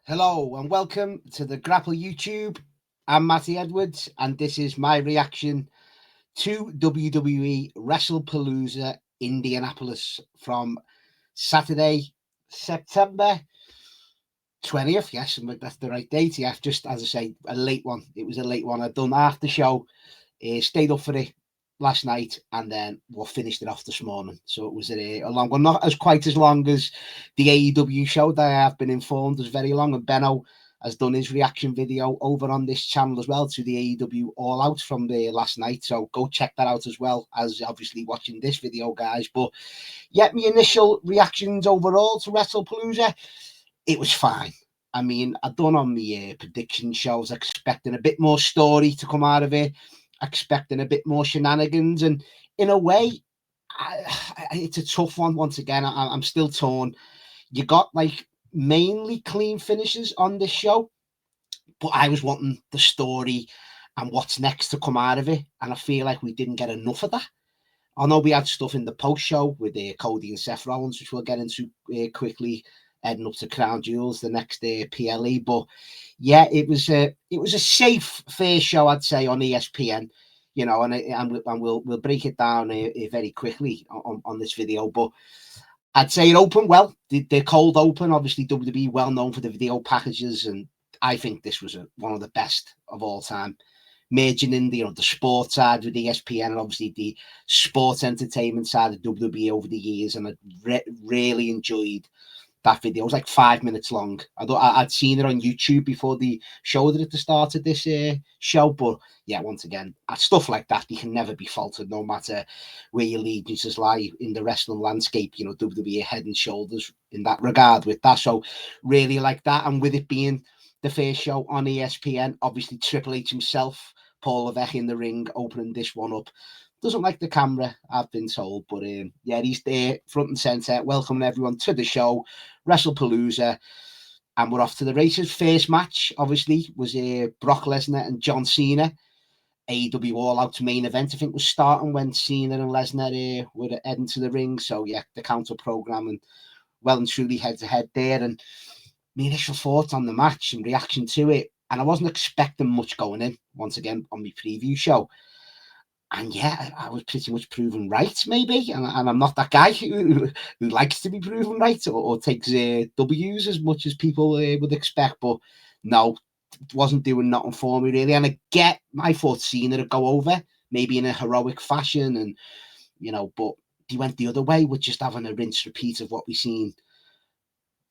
Hello and welcome to the Grapple YouTube. I'm Matty Edwards, and this is my reaction to WWE WrestlePalooza Indianapolis from Saturday, September 20th. Yes, that's the right date. Yeah, just as I say, a late one. It was a late one. I'd done half the show, stayed up for it last night, and then finished it off this morning. So it was a long one, not as quite as long as the AEW show that I have been informed is very long. And Benno has done his reaction video over on this channel as well to the AEW All Out from the last night. So go check that out as well as obviously watching this video, guys. But yeah, my initial reactions overall to WrestlePalooza, it was fine. I mean, I'd done on my prediction shows expecting a bit more story to come out of it, expecting a bit more shenanigans, and in a way, it's a tough one. Once again, I'm still torn. You got like mainly clean finishes on this show, but I was wanting the story and what's next to come out of it, and I feel like we didn't get enough of that. I know we had stuff in the post show with Cody and Seth Rollins, which we'll get into quickly, heading up to Crown Jewels the next PLE. But yeah, it was a safe, fair show, I'd say, on ESPN. You know, and we'll break it down very quickly on this video. But I'd say it opened well. The cold open, obviously WWE well known for the video packages, and I think this was one of the best of all time. Merging in the sports side with ESPN and obviously the sports entertainment side of WWE over the years, and I really enjoyed that video. It was like 5 minutes long. I'd seen it on YouTube before they showed it at the start of this show, but yeah, once again, stuff like that, you can never be faulted, no matter where your allegiances lie in the wrestling landscape. WWE head and shoulders in that regard with that. So really like that, and with it being the first show on ESPN, obviously Triple H himself, Paul Levesque in the ring, opening this one up. Doesn't like the camera, I've been told, but yeah, he's there front and centre, welcoming everyone to the show, WrestlePalooza, and we're off to the races. First match, obviously, was Brock Lesnar and John Cena. AEW All Out main event, I think, was starting when Cena and Lesnar were heading to the ring. So yeah, the counter program and well and truly head to head there. And my initial thoughts on the match and reaction to it, and I wasn't expecting much going in. Once again, on my preview show. And yeah, I was pretty much proven right, maybe. And I'm not that guy who likes to be proven right or takes W's as much as people would expect. But no, it wasn't doing nothing for me, really. And I thought Cena to go over, maybe in a heroic fashion. And, but he went the other way with just having a rinse repeat of what we seen,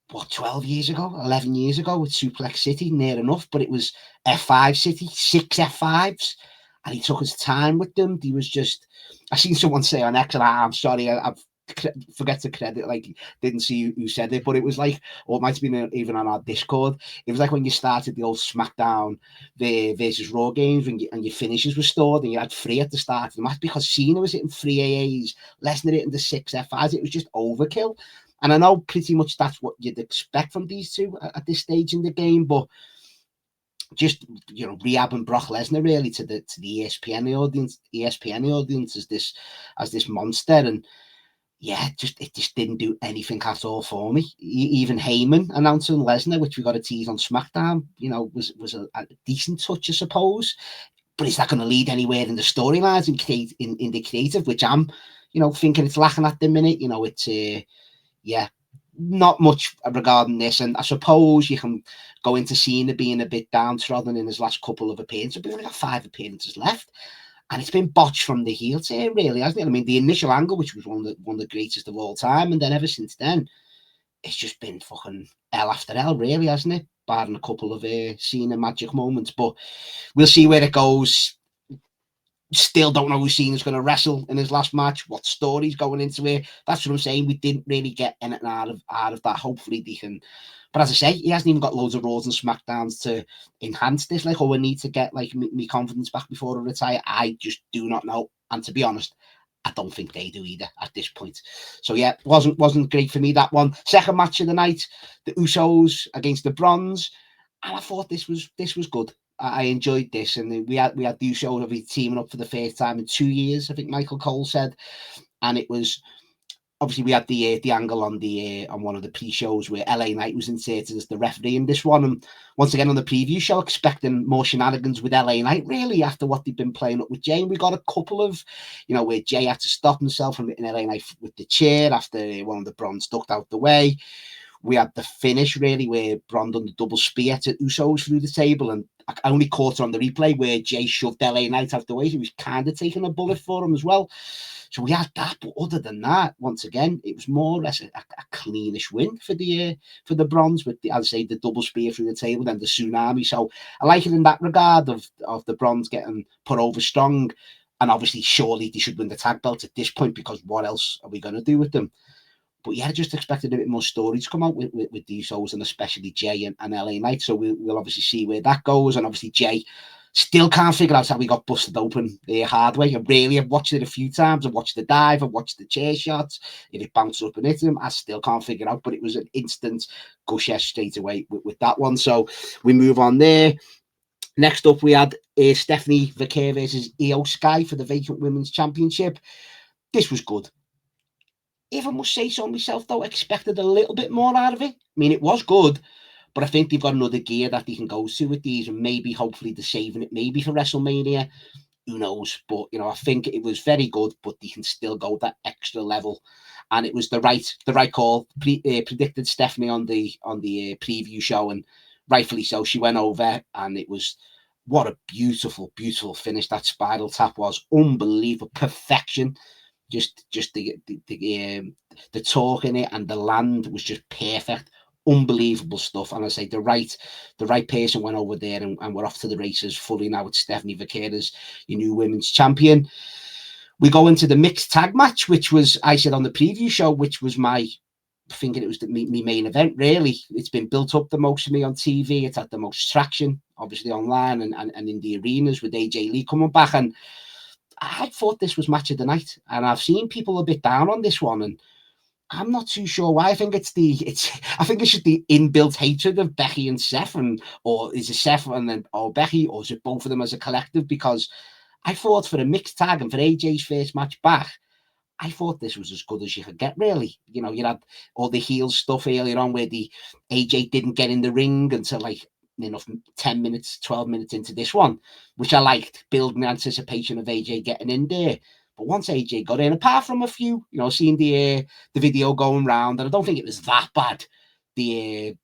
12 years ago, 11 years ago with Suplex City, near enough. But it was F5 City, 6 F5s. And he took his time with them. He was just, I seen someone say on X, and I'm sorry, I forget to credit, like, didn't see who said it, but it was like, or it might have been even on our Discord, it was like when you started the old SmackDown versus Raw games, and your finishes were stored, and you had 3 at the start of the match, because Cena was hitting 3 AAs, Lesnar hitting the 6 F5s, it was just overkill. And I know pretty much that's what you'd expect from these two at this stage in the game, but just rehabbing Brock Lesnar really to the ESPN audience as this monster. And yeah, it just didn't do anything at all for me. Even Heyman announcing Lesnar, which we got a tease on SmackDown, was a decent touch, I suppose. But is that going to lead anywhere in the storylines and in the creative, which I'm thinking it's lacking at the minute. It's yeah, not much regarding this. And I suppose you can go into Cena being a bit downtrodden in his last couple of appearances, but we've only got 5 appearances left. And it's been botched from the heel team, really, hasn't it? I mean, the initial angle, which was one of the greatest of all time, and then ever since then, it's just been fucking L after L, really, hasn't it? Barring a couple of Cena magic moments. But we'll see where it goes. Still don't know who Cena's going to wrestle in his last match, what story's going into it. That's what I'm saying. We didn't really get anything out of that. Hopefully they can. But as I say, he hasn't even got loads of Raws and SmackDowns to enhance this. Like, I need to get like me confidence back before I retire. I just do not know. And to be honest, I don't think they do either at this point. So yeah, wasn't great for me, that one. Second match of the night, the Usos against the Bronze, and I thought this was good. I enjoyed this, and we had the Usos teaming up for the first time in 2 years, I think Michael Cole said, and it was obviously we had the angle on the on one of the pre-shows where LA Knight was inserted as the referee in this one, and once again on the preview show, expecting more shenanigans with LA Knight really after what they've been playing up with Jay. And we got a couple of, where Jay had to stop himself from hitting LA Knight with the chair after one of the Bronze ducked out the way. We had the finish really where Braun done the double spear to Usos through the table, and I only caught it on the replay where Jay shoved LA Knight out the way. He was kind of taking a bullet for him as well. So we had that, but other than that, once again, it was more or less a cleanish win for the Bronze with the, as I say, the double spear through the table, then the tsunami. So I like it in that regard of the Bronze getting put over strong, and obviously surely they should win the tag belt at this point because what else are we going to do with them? But yeah, I just expected a bit more story to come out with these shows, and especially Jay and LA Knight. So we'll obviously see where that goes, and obviously Jay still can't figure out how we got busted open the hard way. I've watched it a few times. I've watched the dive. I've watched the chair shots. If it bounced up and hit him, I still can't figure it out. But it was an instant gush straight away with that one. So we move on there. Next up, we had Stephanie Vaquer versus Io Sky for the vacant women's championship. This was good. If I must say so myself, though, expected a little bit more out of it. I mean, it was good. But I think they've got another gear that they can go to with these, and maybe, hopefully, they're saving it maybe for WrestleMania. Who knows? But I think it was very good, but they can still go that extra level. And it was the right call. Predicted Stephanie on the preview show, and rightfully so. She went over, and it was what a beautiful, beautiful finish that spiral tap was. Unbelievable perfection. Just the talk in it and the land was just perfect. Unbelievable stuff. And I say the right person went over there, and we're off to the races fully now with Stephanie Vaquer as your new women's champion. We go into the mixed tag match, which was, I said on the preview show, which was my thinking it was my main event, really. It's been built up the most for me on TV. It's had the most traction, obviously, online and in the arenas with AJ Lee coming back. And I thought this was match of the night. And I've seen people a bit down on this one, and I'm not too sure why. I think it's just the inbuilt hatred of Becky and Seth, or is it Seth and then Becky, or is it both of them as a collective? Because I thought for a mixed tag and for AJ's first match back, I thought this was as good as you could get, really. You had all the heel stuff earlier on where the AJ didn't get in the ring until 10 minutes, 12 minutes into this one, which I liked, building the anticipation of AJ getting in there. But once AJ got in, apart from a few, seeing the video going round, and I don't think it was that bad, the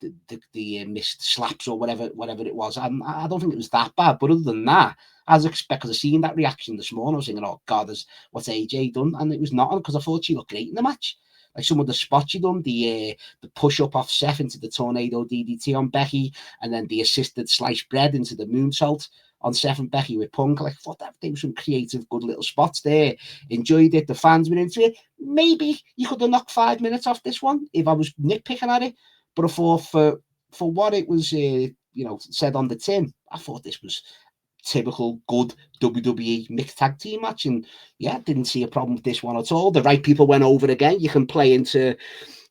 missed slaps or whatever it was. I don't think it was that bad. But other than that, I was expecting to see that reaction this morning. I was thinking, oh God, what's AJ done? And it was not, because I thought she looked great in the match. Like some of the spots she done, the push up off Seth into the tornado DDT on Becky, and then the assisted sliced bread into the moonsault on Seth and Becky with Punk. Like, I thought that there was some creative, good little spots there. Enjoyed it. The fans were into it. Maybe you could have knocked 5 minutes off this one if I was nitpicking at it. But I thought for what it was, said on the tin, I thought this was typical good WWE mixed tag team match, and yeah, didn't see a problem with this one at all. The right people went over again. You can play into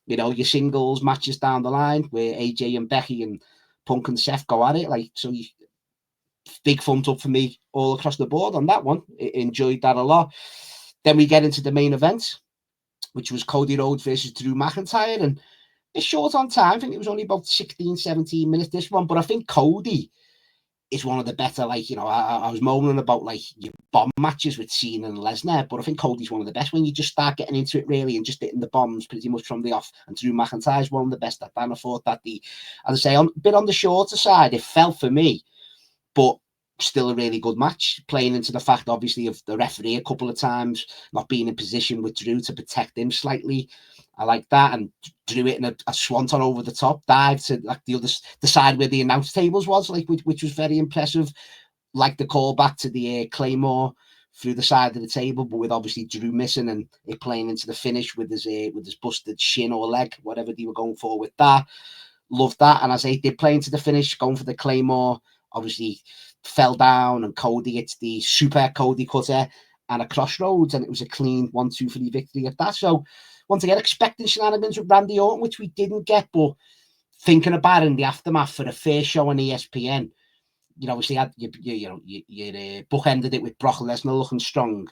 your singles matches down the line where AJ and Becky and Punk and Seth go at it. So big thumbs up for me all across the board on that one. Enjoyed that a lot. Then we get into the main event, which was Cody Rhodes versus Drew McIntyre, and it's short on time. I think it was only about 16, 17 minutes, this one, but I think Cody is one of the better, I was moaning about your bomb matches with Cena and Lesnar, but I think Cody's one of the best when you just start getting into it, really, and just hitting the bombs pretty much from the off. And Drew McIntyre's one of the best at that. And I thought that as I say, a bit on the shorter side, it felt for me, but still a really good match, playing into the fact, obviously, of the referee a couple of times not being in position with Drew to protect him slightly. I like that, and Drew hitting a swanton over the top dive to the side where the announce tables was, which was very impressive. Like the callback to the Claymore through the side of the table, but with obviously Drew missing and it playing into the finish with his busted shin or leg, whatever they were going for with that. Loved that, and as they did play into the finish, going for the Claymore, obviously fell down, and Cody hits the super Cody cutter and a crossroads, and it was a clean 1-2-3 victory at that. So once again, expecting shenanigans with Randy Orton, which we didn't get, but thinking about it in the aftermath for the first show on ESPN, obviously had you bookended it with Brock Lesnar looking strong,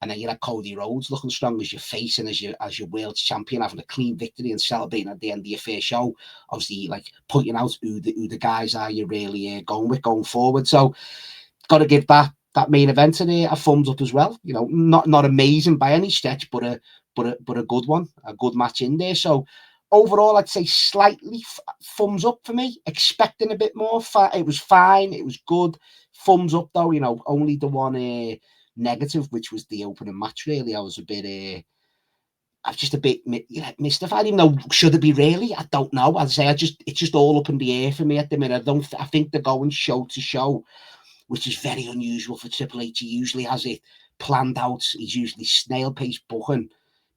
And then you had Cody Rhodes looking strong as your face and as your world champion, having a clean victory and celebrating at the end of your first show. Obviously, like pointing out who the guys are you're really going with going forward. So, got to give that main event a thumbs up as well. You know, not amazing by any stretch, but a good one, a good match in there. So overall, I'd say slightly thumbs up for me. Expecting a bit more. It was fine. It was good. Thumbs up though. You know, only the one negative, which was the opening match. Really, I was a bit. I'm just a bit mystified. Even though should it be really? I don't know. As I say, it's just all up in the air for me at the minute. I think they're going show to show, which is very unusual for Triple H. He usually has it planned out. He's usually snail pace booking,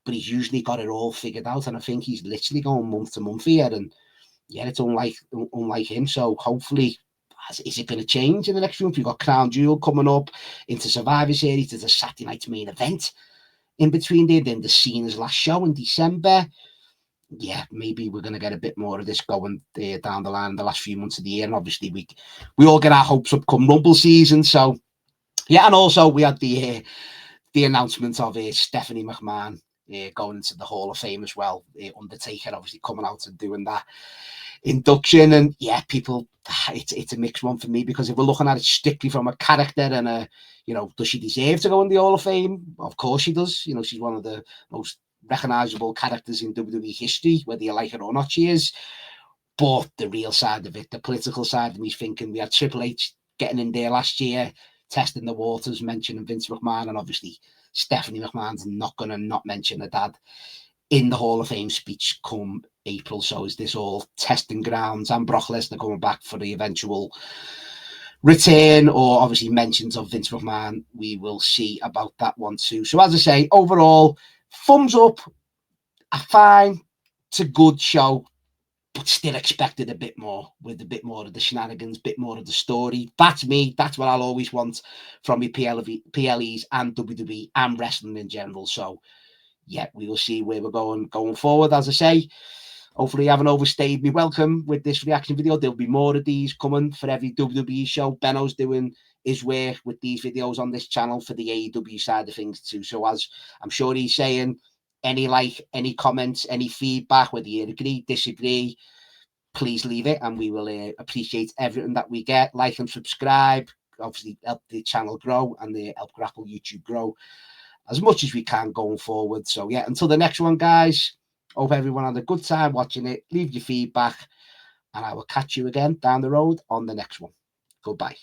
but he's usually got it all figured out. And I think he's literally going month to month here. And yeah, it's unlike him. So hopefully, is it going to change in the next month? We've got Crown Jewel coming up into Survivor Series. There's a Saturday night's main event in between there. Then the Cena's last show in December. Yeah, maybe we're going to get a bit more of this going down the line in the last few months of the year. And obviously, we all get our hopes up come Rumble season. So, yeah, and also we had the announcement of Stephanie McMahon going into the Hall of Fame as well. Undertaker obviously coming out and doing that induction. And yeah, people, it's a mixed one for me, because if we're looking at it strictly from a character and does she deserve to go in the Hall of Fame? Of course she does. You know, she's one of the most recognizable characters in WWE history, whether you like it or not, she is. But the real side of it, the political side of me, thinking we had Triple H getting in there last year, testing the waters, mentioning Vince McMahon, and obviously Stephanie McMahon's not going to not mention her dad in the Hall of Fame speech come April. So is this all testing grounds? And Brock Lesnar coming back for the eventual return, or obviously mentions of Vince McMahon? We will see about that one too. So as I say, overall, thumbs up, fine, it's a good show, but still expected a bit more, with a bit more of the shenanigans, bit more of the story. That's me. That's what I'll always want from my PLEs and WWE and wrestling in general. So yeah, we will see where we're going forward. As I say, hopefully I haven't overstayed me welcome with this reaction video. There'll be more of these coming for every WWE show. Benno's doing his work with these videos on this channel for the AEW side of things too. So as I'm sure he's saying, any comments, any feedback, whether you agree, disagree, please leave it, and we will appreciate everything that we get. Like and subscribe. Obviously help the channel grow and help Grapple YouTube grow as much as we can going forward. So yeah, until the next one, guys, hope everyone had a good time watching it. Leave your feedback, and I will catch you again down the road on the next one. Goodbye.